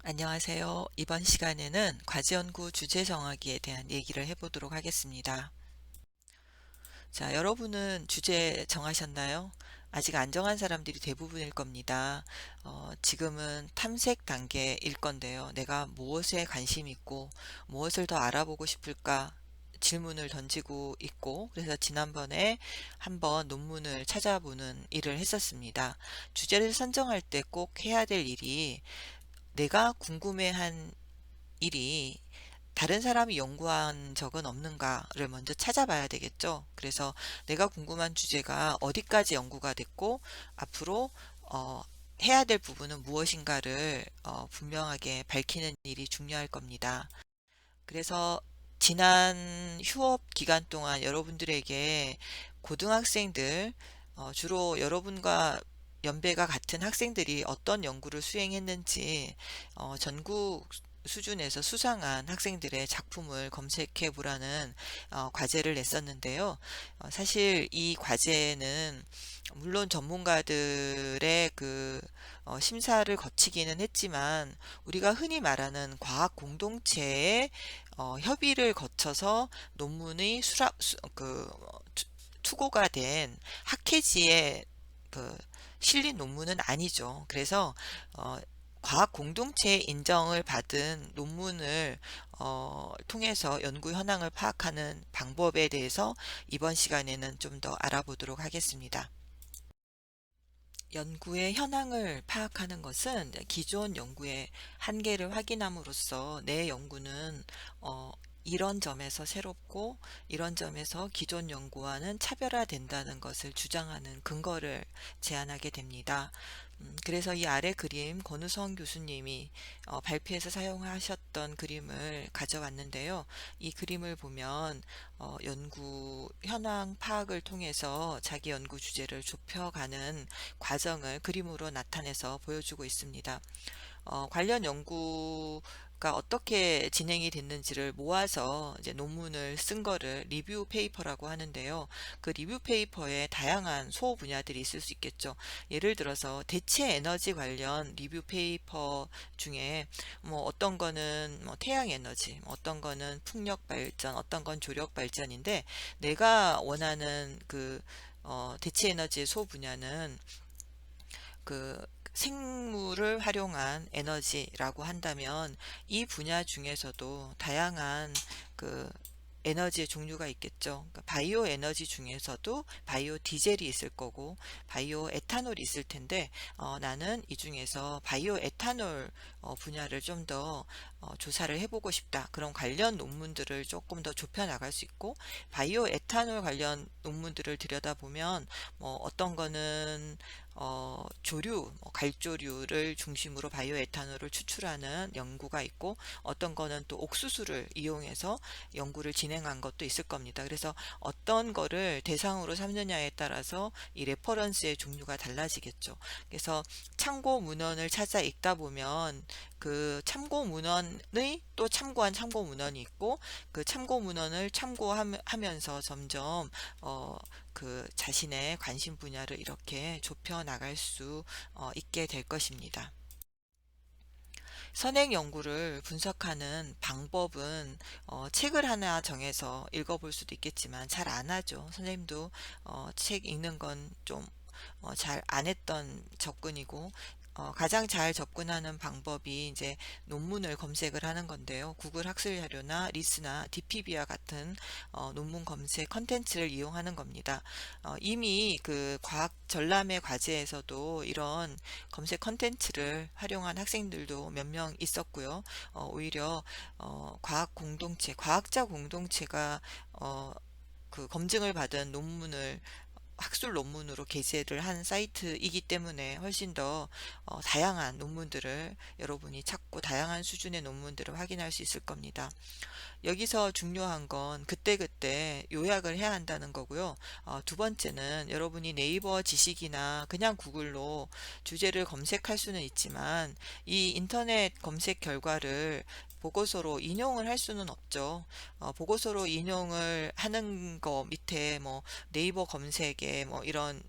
안녕하세요. 이번 시간에는 과제연구 주제 정하기에 대한 얘기를 해보도록 하겠습니다. 자, 여러분은 주제 정하셨나요? 아직 안 정한 사람들이 대부분일 겁니다. 지금은 탐색 단계일 건데요. 내가 무엇에 관심 있고 무엇을 더 알아보고 싶을까? 질문을 던지고 있고, 그래서 지난번에 한번 논문을 찾아보는 일을 했었습니다. 주제를 선정할 때 꼭 해야 될 일이 내가 궁금해한 일이 다른 사람이 연구한 적은 없는가를 먼저 찾아봐야 되겠죠. 그래서 내가 궁금한 주제가 어디까지 연구가 됐고 앞으로 어, 해야 될 부분은 무엇인가를 분명하게 밝히는 일이 중요할 겁니다. 그래서 지난 휴업 기간 동안 여러분들에게 고등학생들, 주로 여러분과 연배가 같은 학생들이 어떤 연구를 수행했는지 전국 수준에서 수상한 학생들의 작품을 검색해 보라는 과제를 냈었는데요. 사실 이 과제는 물론 전문가들의 심사를 거치기는 했지만 우리가 흔히 말하는 과학 공동체의 협의를 거쳐서 논문의 투고가 된 학회지에 그 실린 논문은 아니죠. 그래서 어, 과학 공동체의 인정을 받은 논문을 통해서 연구 현황을 파악하는 방법에 대해서 이번 시간에는 좀 더 알아보도록 하겠습니다. 연구의 현황을 파악하는 것은 기존 연구의 한계를 확인함으로써 내 연구는 이런 점에서 새롭고 이런 점에서 기존 연구와는 차별화된다는 것을 주장하는 근거를 제안하게 됩니다. 그래서 이 아래 그림 권우성 교수님이 발표에서 사용하셨던 그림을 가져왔는데요. 이 그림을 보면 연구 현황 파악을 통해서 자기 연구 주제를 좁혀가는 과정을 그림으로 나타내서 보여주고 있습니다. 관련 연구가 어떻게 진행이 됐는지를 모아서 이제 논문을 쓴 거를 리뷰 페이퍼라고 하는데요. 그 리뷰 페이퍼에 다양한 소호 분야들이 있을 수 있겠죠. 예를 들어서 대체 에너지 관련 리뷰 페이퍼 중에 뭐 어떤 거는 뭐 태양 에너지, 뭐 어떤 거는 풍력 발전, 어떤 건 조력 발전인데 내가 원하는 대체 에너지의 소 분야는 그 생물을 활용한 에너지라고 한다면 이 분야 중에서도 다양한 그 에너지의 종류가 있겠죠. 그러니까 바이오 에너지 중에서도 바이오 디젤이 있을 거고 바이오 에탄올이 있을 텐데 나는 이 중에서 바이오 에탄올 분야를 좀 더 조사를 해보고 싶다. 그런 관련 논문들을 조금 더 좁혀 나갈 수 있고 바이오 에탄올 관련 논문들을 들여다보면 뭐 어떤 거는 조류, 갈조류를 중심으로 바이오 에탄올을 추출하는 연구가 있고 어떤 거는 또 옥수수를 이용해서 연구를 진행한 것도 있을 겁니다. 그래서 어떤 거를 대상으로 삼느냐에 따라서 이 레퍼런스의 종류가 달라지겠죠. 그래서 참고 문헌을 찾아 읽다 보면 그 참고 문헌의 또 참고한 참고 문헌이 있고 그 참고 문헌을 참고하면서 점점 자신의 관심 분야를 이렇게 좁혀 나갈 수 있게 될 것입니다. 선행 연구를 분석하는 방법은 책을 하나 정해서 읽어볼 수도 있겠지만 잘 안 하죠. 선생님도 책 읽는 건 좀 잘 안 했던 접근이고 가장 잘 접근하는 방법이 이제 논문을 검색을 하는 건데요. 구글 학술 자료나 리스나 DPB와 같은 논문 검색 컨텐츠를 이용하는 겁니다. 이미 그 과학 전람회 과제에서도 이런 검색 컨텐츠를 활용한 학생들도 몇 명 있었고요. 오히려 과학 공동체, 과학자 공동체가 검증을 받은 논문을 학술 논문으로 게재를 한 사이트이기 때문에 훨씬 더 다양한 논문들을 여러분이 찾고 다양한 수준의 논문들을 확인할 수 있을 겁니다. 여기서 중요한 건 그때그때 요약을 해야 한다는 거고요. 두 번째는 여러분이 네이버 지식이나 그냥 구글로 주제를 검색할 수는 있지만 이 인터넷 검색 결과를 보고서로 인용을 할 수는 없죠. 보고서로 인용을 하는 거 밑에 뭐 네이버 검색에 뭐 이런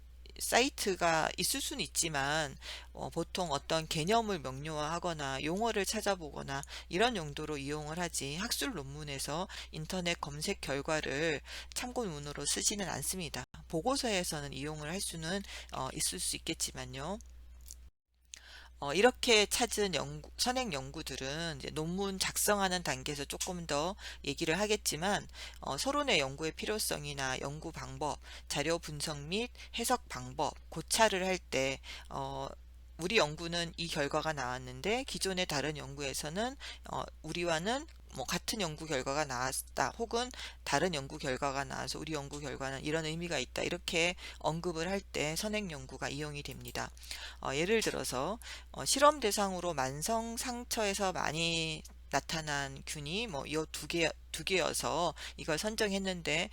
사이트가 있을 수는 있지만 보통 어떤 개념을 명료화하거나 용어를 찾아보거나 이런 용도로 이용을 하지 학술 논문에서 인터넷 검색 결과를 참고문으로 쓰지는 않습니다. 보고서에서는 이용을 할 수는 있을 수 있겠지만요. 이렇게 찾은 선행 연구들은 이제 논문 작성하는 단계에서 조금 더 얘기를 하겠지만, 서론의 연구의 필요성이나 연구 방법, 자료 분석 및 해석 방법, 고찰을 할 때, 우리 연구는 이 결과가 나왔는데 기존의 다른 연구에서는 우리와는 뭐 같은 연구 결과가 나왔다, 혹은 다른 연구 결과가 나와서 우리 연구 결과는 이런 의미가 있다, 이렇게 언급을 할 때 선행 연구가 이용이 됩니다. 예를 들어서 실험 대상으로 만성 상처에서 많이 나타난 균이 뭐 이 두 개여서 이걸 선정했는데,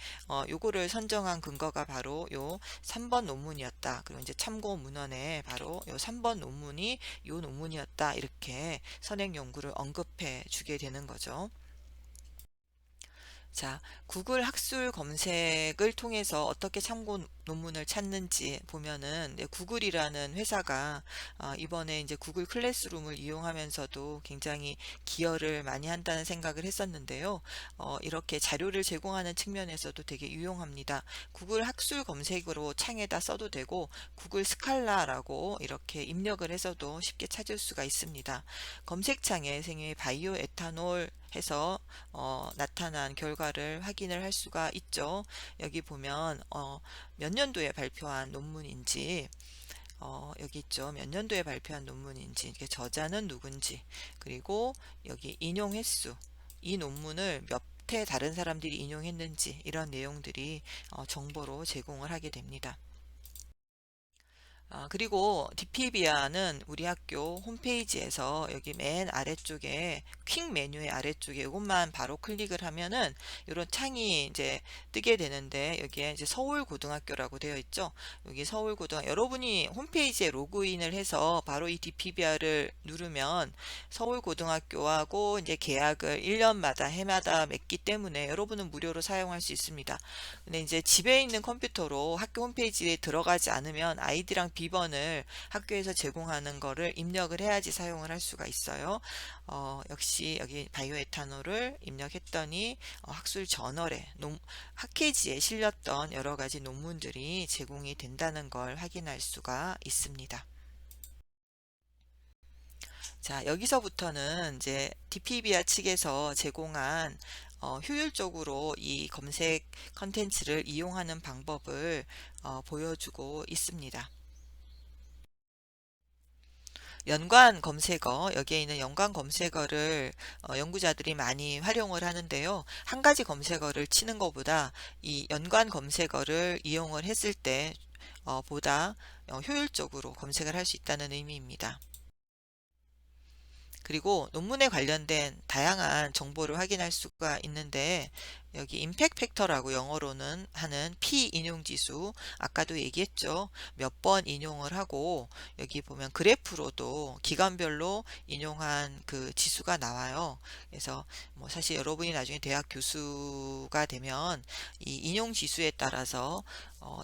요거를 선정한 근거가 바로 요 3번 논문이었다. 그리고 이제 참고 문헌에 바로 요 3번 논문이 요 논문이었다, 이렇게 선행 연구를 언급해 주게 되는 거죠. 자, 구글 학술 검색을 통해서 어떻게 참고 논문을 찾는지 보면은, 구글이라는 회사가 이번에 이제 구글 클래스룸을 이용하면서도 굉장히 기여를 많이 한다는 생각을 했었는데요. 이렇게 자료를 제공하는 측면에서도 되게 유용합니다. 구글 학술 검색으로 창에다 써도 되고, 구글 스칼라라고 이렇게 입력을 해서도 쉽게 찾을 수가 있습니다. 검색창에 생의 바이오 에탄올 해서 나타난 결과를 확인을 할 수가 있죠. 여기 보면 몇 년도에 발표한 논문인지, 여기 있죠. 몇 년도에 발표한 논문인지, 이게 저자는 누군지, 그리고 여기 인용 횟수, 이 논문을 몇 회 다른 사람들이 인용했는지, 이런 내용들이 정보로 제공을 하게 됩니다. 그리고 디피비아는 우리 학교 홈페이지에서 여기 맨 아래쪽에 퀵 메뉴의 아래쪽에 이것만 바로 클릭을 하면은 이런 창이 이제 뜨게 되는데, 여기에 이제 서울고등학교라고 되어 있죠. 여기 서울고등학교, 여러분이 홈페이지에 로그인을 해서 바로 이 디피비아를 누르면 서울고등학교하고 이제 계약을 1년마다 해마다 맺기 때문에 여러분은 무료로 사용할 수 있습니다. 근데 이제 집에 있는 컴퓨터로 학교 홈페이지에 들어가지 않으면 아이디랑 비번을 학교에서 제공하는 거를 입력을 해야지 사용을 할 수가 있어요. 역시 여기 바이오에탄올을 입력했더니 학술 저널에 학회지에 실렸던 여러 가지 논문들이 제공이 된다는 걸 확인할 수가 있습니다. 자, 여기서부터는 이제 디피비아 측에서 제공한 효율적으로 이 검색 컨텐츠를 이용하는 방법을 보여주고 있습니다. 연관 검색어, 여기에 있는 연관 검색어를 연구자들이 많이 활용을 하는데요. 한 가지 검색어를 치는 것보다 이 연관 검색어를 이용을 했을 때 보다 효율적으로 검색을 할 수 있다는 의미입니다. 그리고 논문에 관련된 다양한 정보를 확인할 수가 있는데, 여기 임팩트 팩터라고 영어로는 하는 P 인용 지수, 아까도 얘기했죠. 몇 번 인용을 하고, 여기 보면 그래프로도 기간별로 인용한 그 지수가 나와요. 그래서 뭐 사실 여러분이 나중에 대학 교수가 되면 이 인용 지수에 따라서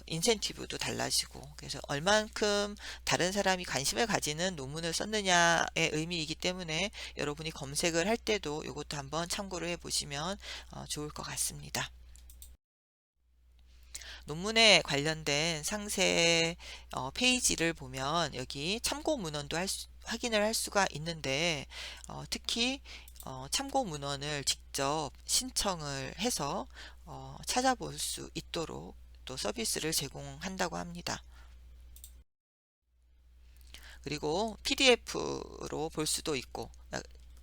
인센티브도 달라지고, 그래서 얼만큼 다른 사람이 관심을 가지는 논문을 썼느냐의 의미이기 때문에 여러분이 검색을 할 때도 이것도 한번 참고를 해 보시면 좋을 것 같습니다. 논문에 관련된 상세 페이지를 보면 여기 참고 문헌도 확인을 할 수가 있는데, 특히 참고 문헌을 직접 신청을 해서 찾아볼 수 있도록 또 서비스를 제공한다고 합니다. 그리고 PDF로 볼 수도 있고,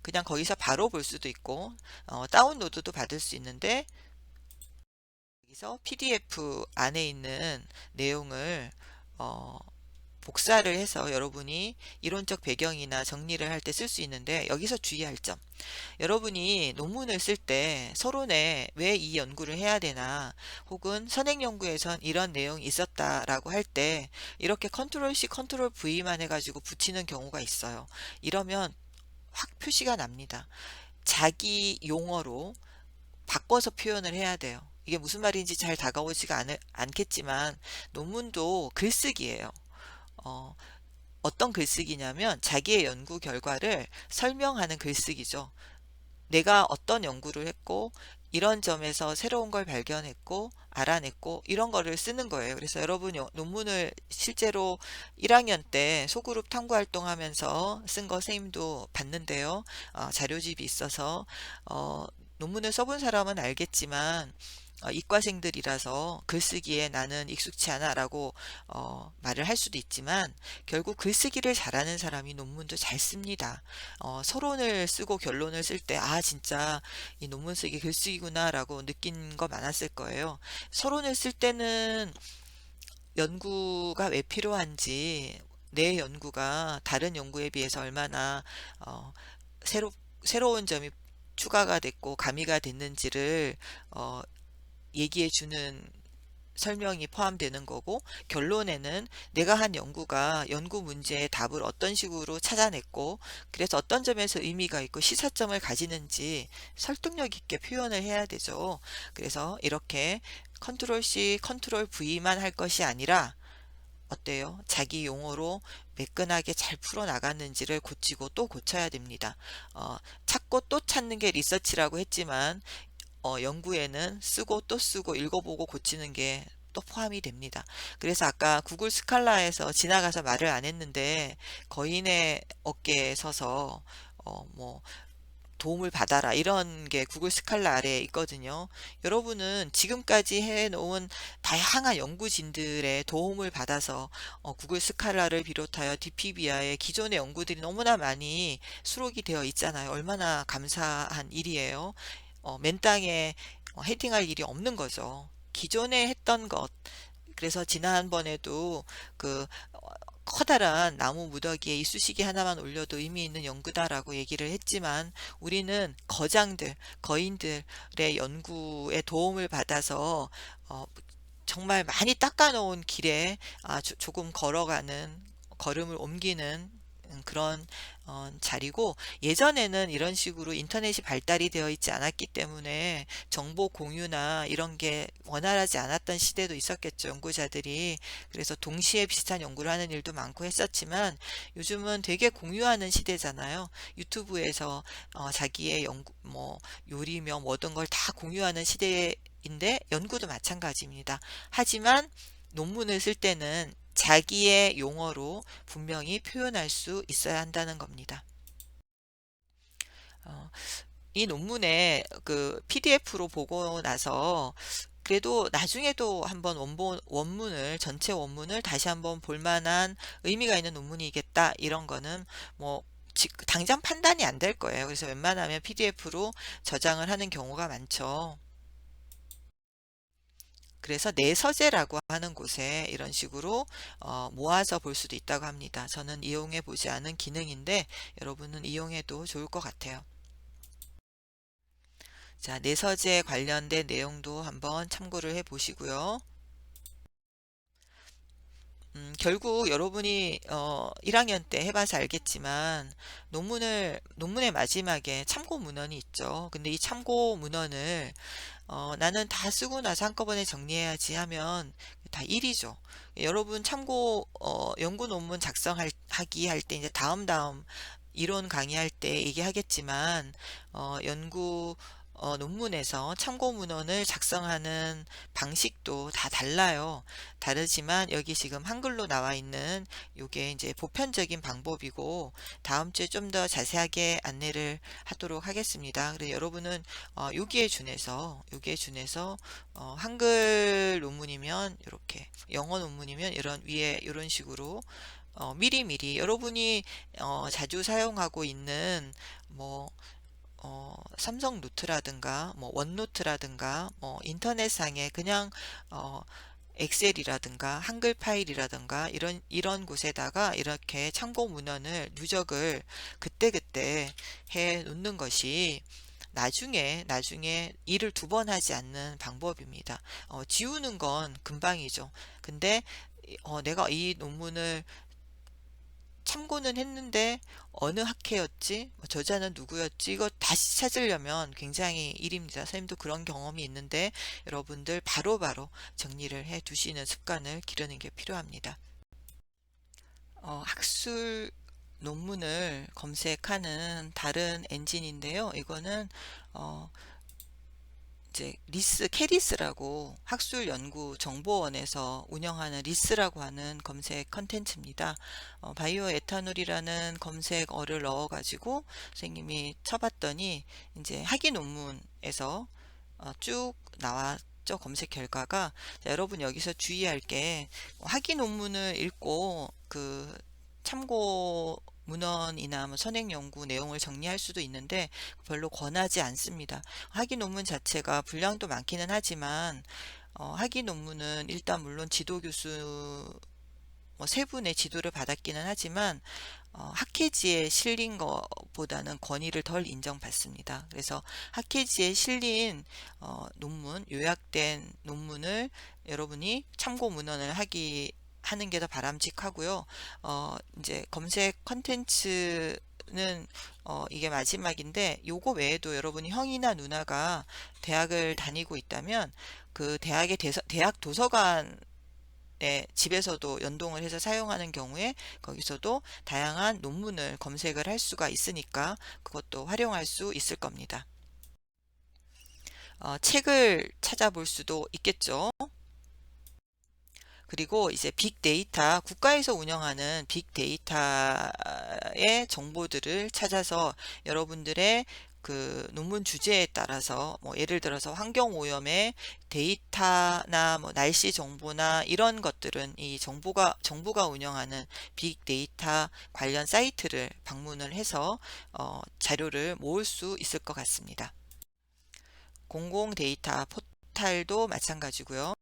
그냥 거기서 바로 볼 수도 있고, 다운로드도 받을 수 있는데, 여기서 PDF 안에 있는 내용을 어, 복사를 해서 여러분이 이론적 배경이나 정리를 할 때 쓸 수 있는데, 여기서 주의할 점, 여러분이 논문을 쓸 때 서론에 왜 이 연구를 해야 되나, 혹은 선행 연구에선 이런 내용이 있었다라고 할 때 이렇게 컨트롤 C 컨트롤 V만 해가지고 붙이는 경우가 있어요. 이러면 확 표시가 납니다. 자기 용어로 바꿔서 표현을 해야 돼요. 이게 무슨 말인지 잘 다가오지가 않겠지만 논문도 글쓰기예요. 어, 어떤 글쓰기냐면 자기의 연구 결과를 설명하는 글쓰기죠. 내가 어떤 연구를 했고 이런 점에서 새로운 걸 발견했고 알아냈고 이런 거를 쓰는 거예요. 그래서 여러분 논문을 실제로 1학년 때 소그룹 탐구 활동하면서 쓴 거 선생님도 봤는데요. 자료집이 있어서 어, 논문을 써본 사람은 알겠지만 이과생들이라서 글쓰기에 나는 익숙치 않아라고 말을 할 수도 있지만 결국 글쓰기를 잘하는 사람이 논문도 잘 씁니다. 서론을 쓰고 결론을 쓸 때, 진짜 이 논문 쓰기 글쓰기구나라고 느낀 거 많았을 거예요. 서론을 쓸 때는 연구가 왜 필요한지, 내 연구가 다른 연구에 비해서 얼마나 어, 새로, 새로운 점이 추가가 됐고 가미가 됐는지를 어, 얘기해 주는 설명이 포함되는 거고, 결론에는 내가 한 연구가 연구 문제의 답을 어떤 식으로 찾아냈고 그래서 어떤 점에서 의미가 있고 시사점을 가지는지 설득력 있게 표현을 해야 되죠. 그래서 이렇게 컨트롤 C, 컨트롤 V만 할 것이 아니라 어때요? 자기 용어로 매끈하게 잘 풀어나갔는지를 고치고 또 고쳐야 됩니다. 찾고 또 찾는 게 리서치라고 했지만 연구에는 쓰고 또 쓰고 읽어보고 고치는 게 또 포함이 됩니다. 그래서 아까 구글 스칼라에서 지나가서 말을 안 했는데 거인의 어깨에 서서 뭐 도움을 받아라 이런 게 구글 스칼라 아래에 있거든요. 여러분은 지금까지 해놓은 다양한 연구진들의 도움을 받아서 구글 스칼라를 비롯하여 DPBI의 기존의 연구들이 너무나 많이 수록이 되어 있잖아요. 얼마나 감사한 일이에요. 맨 땅에 헤딩할 일이 없는 거죠. 기존에 했던 것. 그래서 지난번에도 그 커다란 나무 무더기에 이쑤시개 하나만 올려도 의미 있는 연구다라고 얘기를 했지만 우리는 거인들의 연구에 도움을 받아서 어, 정말 많이 닦아놓은 길에 조금 걸어가는 걸음을 옮기는 그런 자리고, 예전에는 이런 식으로 인터넷이 발달이 되어 있지 않았기 때문에 정보 공유나 이런 게 원활하지 않았던 시대도 있었겠죠, 연구자들이. 그래서 동시에 비슷한 연구를 하는 일도 많고 했었지만 요즘은 되게 공유하는 시대잖아요. 유튜브에서 자기의 연구 뭐 요리며 뭐든 걸 다 공유하는 시대인데 연구도 마찬가지입니다. 하지만 논문을 쓸 때는 자기의 용어로 분명히 표현할 수 있어야 한다는 겁니다. 어, 이 논문에 그 PDF로 보고 나서 그래도 나중에도 한번 원문을, 전체 원문을 다시 한번 볼 만한 의미가 있는 논문이겠다. 이런 거는 뭐, 당장 판단이 안 될 거예요. 그래서 웬만하면 PDF로 저장을 하는 경우가 많죠. 그래서 내 서재라고 하는 곳에 이런 식으로 모아서 볼 수도 있다고 합니다. 저는 이용해 보지 않은 기능인데 여러분은 이용해도 좋을 것 같아요. 자, 내 서재 관련된 내용도 한번 참고를 해 보시고요. 결국 여러분이 1학년 때 해봐서 알겠지만 논문의 마지막에 참고 문헌이 있죠. 근데 이 참고 문헌을 나는 다 쓰고 나서 한꺼번에 정리해야지 하면 다 일이죠. 여러분 참고 연구 논문 작성하기 할 때 이제 다음 이론 강의할 때 얘기하겠지만 연구 논문에서 참고 문헌을 작성하는 방식도 다 달라요. 다르지만 여기 지금 한글로 나와 있는 요게 이제 보편적인 방법이고 다음 주에 좀 더 자세하게 안내를 하도록 하겠습니다. 그래서 여러분은 여기에 준해서 한글 논문이면 이렇게, 영어 논문이면 이런 위에 이런 식으로 미리미리 여러분이 자주 사용하고 있는 뭐 삼성 노트라든가 뭐 원노트라든가 뭐 인터넷상에 그냥 어, 엑셀이라든가 한글 파일이라든가 이런 곳에다가 이렇게 참고 문헌을 누적을 그때그때 해 놓는 것이 나중에 일을 두 번 하지 않는 방법입니다. 지우는 건 금방이죠. 근데 내가 이 논문을 참고는 했는데 어느 학회였지? 뭐 저자는 누구였지? 이거 다시 찾으려면 굉장히 일입니다. 선생님도 그런 경험이 있는데 여러분들 바로바로 정리를 해 두시는 습관을 기르는 게 필요합니다. 학술 논문을 검색하는 다른 엔진인데요. 이거는 어, 이제 캐리스라고 학술연구정보원에서 운영하는 리스라고 하는 검색 컨텐츠입니다. 바이오 에탄올이라는 검색어를 넣어가지고 선생님이 쳐봤더니 이제 학위 논문에서 쭉 나왔죠. 검색 결과가. 자, 여러분 여기서 주의할 게 학위 논문을 읽고 그 참고 문헌이나 뭐 선행 연구 내용을 정리할 수도 있는데 별로 권하지 않습니다. 학위 논문 자체가 분량도 많기는 하지만 학위 논문은 일단 물론 지도 교수 뭐 세 분의 지도를 받았기는 하지만 학회지에 실린 것보다는 권위를 덜 인정받습니다. 그래서 학회지에 실린 논문, 요약된 논문을 여러분이 참고 문헌을 하는 게 더 바람직하고요. 이제 검색 컨텐츠는 이게 마지막인데 요거 외에도 여러분이 형이나 누나가 대학을 다니고 있다면 그 대학 도서관 집에서도 연동을 해서 사용하는 경우에 거기서도 다양한 논문을 검색을 할 수가 있으니까 그것도 활용할 수 있을 겁니다. 책을 찾아볼 수도 있겠죠. 그리고 이제 빅데이터, 국가에서 운영하는 빅데이터의 정보들을 찾아서 여러분들의 그 논문 주제에 따라서 뭐 예를 들어서 환경오염의 데이터나 뭐 날씨 정보나 이런 것들은 이 정부가 운영하는 빅데이터 관련 사이트를 방문을 해서 자료를 모을 수 있을 것 같습니다. 공공 데이터 포탈도 마찬가지고요.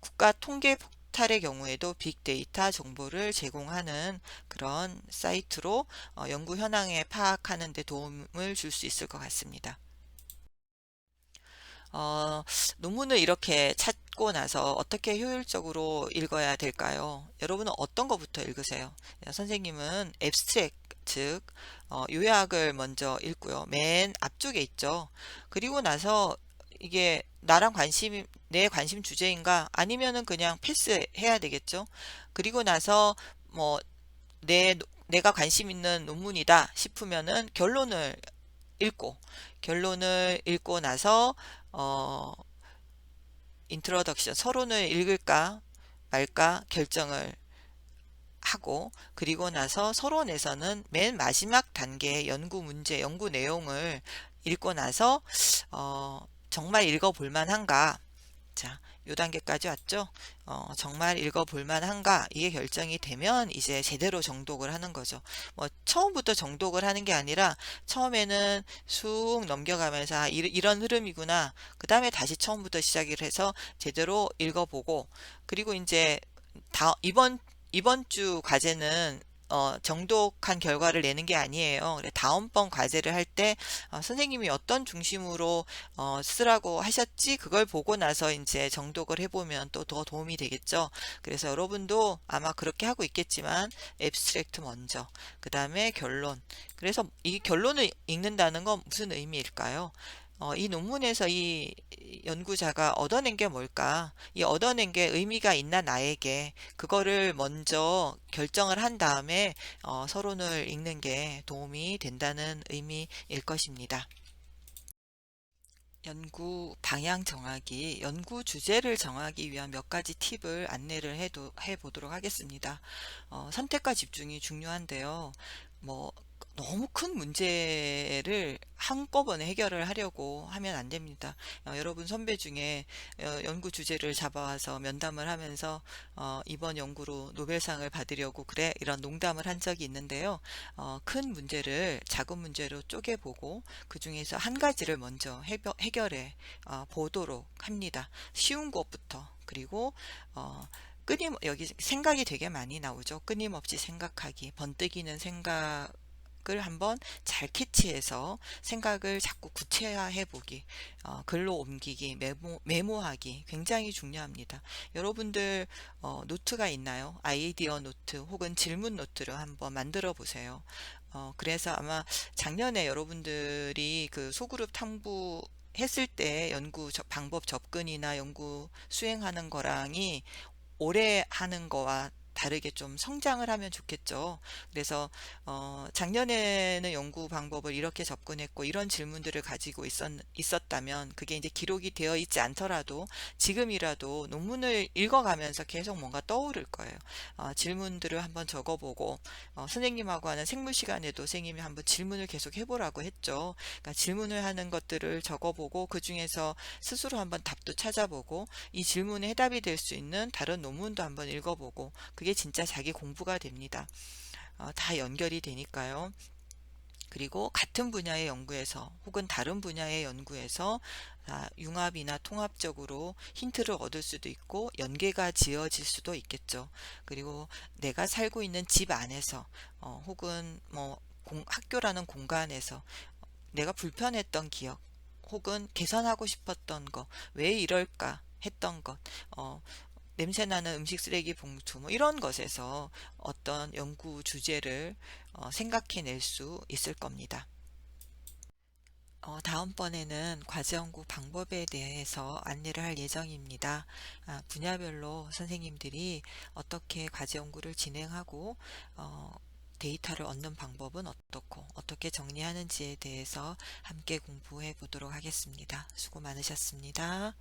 국가 통계 포탈의 경우에도 빅데이터 정보를 제공하는 그런 사이트로 연구 현황에 파악하는 데 도움을 줄 수 있을 것 같습니다. 어, 논문을 이렇게 찾고 나서 어떻게 효율적으로 읽어야 될까요? 여러분은 어떤 것부터 읽으세요? 선생님은 앱스트랙, 즉 요약을 먼저 읽고요. 맨 앞쪽에 있죠. 그리고 나서 이게 내 관심 주제인가? 아니면은 그냥 패스해야 되겠죠. 그리고 나서 뭐 내가 관심 있는 논문이다 싶으면은 결론을 읽고 나서 어, 인트로덕션 서론을 읽을까 말까 결정을 하고 그리고 나서 서론에서는 맨 마지막 단계의 연구 내용을 읽고 나서 정말 읽어볼 만한가? 자, 요 단계까지 왔죠? 정말 읽어볼 만한가? 이게 결정이 되면 이제 제대로 정독을 하는 거죠. 뭐, 처음부터 정독을 하는 게 아니라 처음에는 쑥 넘겨가면서 이런 흐름이구나. 그 다음에 다시 처음부터 시작을 해서 제대로 읽어보고 그리고 이제 이번 주 과제는 정독한 결과를 내는 게 아니에요. 그래, 다음번 과제를 할 때 선생님이 어떤 중심으로 쓰라고 하셨지? 그걸 보고 나서 이제 정독을 해보면 또 더 도움이 되겠죠. 그래서 여러분도 아마 그렇게 하고 있겠지만 앱스트랙트 먼저, 그 다음에 결론. 그래서 이 결론을 읽는다는 건 무슨 의미일까요? 이 논문에서 이 연구자가 얻어낸 게 뭘까? 이 얻어낸 게 의미가 있나 나에게 그거를 먼저 결정을 한 다음에 서론을 읽는 게 도움이 된다는 의미일 것입니다. 연구 방향 정하기, 연구 주제를 정하기 위한 몇 가지 팁을 안내를 해보도록 하겠습니다. 선택과 집중이 중요한데요. 뭐, 너무 큰 문제를 한꺼번에 해결을 하려고 하면 안 됩니다. 여러분 선배 중에 연구 주제를 잡아와서 면담을 하면서 이번 연구로 노벨상을 받으려고 그래 이런 농담을 한 적이 있는데요. 큰 문제를 작은 문제로 쪼개보고 그 중에서 한 가지를 먼저 해결해 보도록 합니다. 쉬운 것부터 그리고 여기 생각이 되게 많이 나오죠. 끊임없이 생각하기, 번뜩이는 생각을 한번 잘 캐치해서 생각을 자꾸 구체화해 보기, 글로 옮기기, 메모하기 굉장히 중요합니다. 여러분들 노트가 있나요? 아이디어 노트 혹은 질문 노트를 한번 만들어 보세요. 그래서 아마 작년에 여러분들이 그 소그룹 탐구 했을 때 방법 접근이나 연구 수행하는 거랑이 올해 하는 거와 다르게 좀 성장을 하면 좋겠죠. 그래서 작년에는 연구 방법을 이렇게 접근했고 이런 질문들을 가지고 있었다면 그게 이제 기록이 되어 있지 않더라도 지금이라도 논문을 읽어가면서 계속 뭔가 떠오를 거예요. 질문들을 한번 적어보고 선생님하고 하는 생물 시간에도 선생님이 한번 질문을 계속 해보라고 했죠. 그러니까 질문을 하는 것들을 적어보고 그 중에서 스스로 한번 답도 찾아보고 이 질문에 해답이 될 수 있는 다른 논문도 한번 읽어보고 그게 진짜 자기 공부가 됩니다. 다 연결이 되니까요. 그리고 같은 분야의 연구에서 혹은 다른 분야의 연구에서 융합이나 통합적으로 힌트를 얻을 수도 있고 연계가 지어질 수도 있겠죠. 그리고 내가 살고 있는 집 안에서 혹은 뭐 학교라는 공간에서 내가 불편했던 기억 혹은 개선하고 싶었던 거, 왜 이럴까 했던 것, 어, 냄새나는 음식 쓰레기 봉투, 뭐 이런 것에서 어떤 연구 주제를 생각해낼 수 있을 겁니다. 다음번에는 과제 연구 방법에 대해서 안내를 할 예정입니다. 분야별로 선생님들이 어떻게 과제 연구를 진행하고, 데이터를 얻는 방법은 어떻고, 어떻게 정리하는지에 대해서 함께 공부해 보도록 하겠습니다. 수고 많으셨습니다.